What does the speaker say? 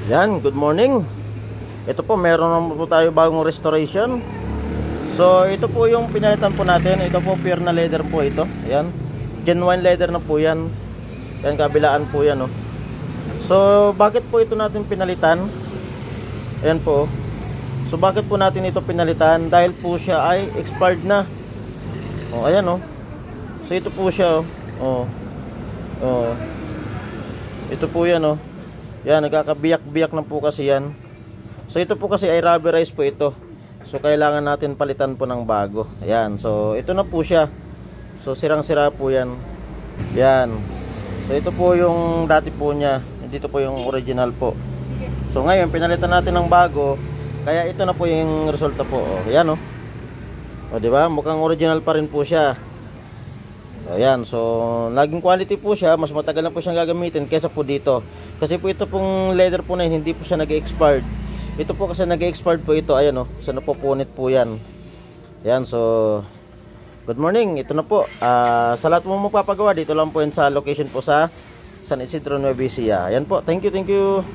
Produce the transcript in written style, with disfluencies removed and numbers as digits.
Yan, good morning. Ito po, meron naman po tayo bagong restoration. So, ito po yung pinalitan po natin. Ito po, pure na leather po ito. Ayan, genuine leather na po yan. Yan, kabilaan po yan, oh. So, bakit po ito natin pinalitan? Ayan po. So, bakit po natin ito pinalitan? Dahil po siya ay expired na. Oh, ayan, oh. So, ito po siya, oh. Oh. Ito po yan, oh. Yan, nagkakabiyak-biyak na po kasi yan. So ito po kasi ay rubberized po ito. So kailangan natin palitan po ng bago. Ayan, so ito na po siya. So sirang-sira po yan. Yan. So ito po yung dati po niya. Dito po yung original po. So ngayon pinalitan natin ng bago. Kaya ito na po yung resulta po. O, ayan, oh. O, diba? Mukhang original pa rin po siya. Ayan, so naging quality po siya. Mas matagal na po siyang gagamitin kesa po dito. Kasi po ito pong leather po na hindi po siya nag-expired. Ito po kasi nag-expired po ito. Ayan, oh, so napupunit po yan. Ayan, so good morning, ito na po. Sa lahat mo magpapagawa, dito lang po yan sa location po sa San Isidro, Nueva Ecija. Ayan po, thank you.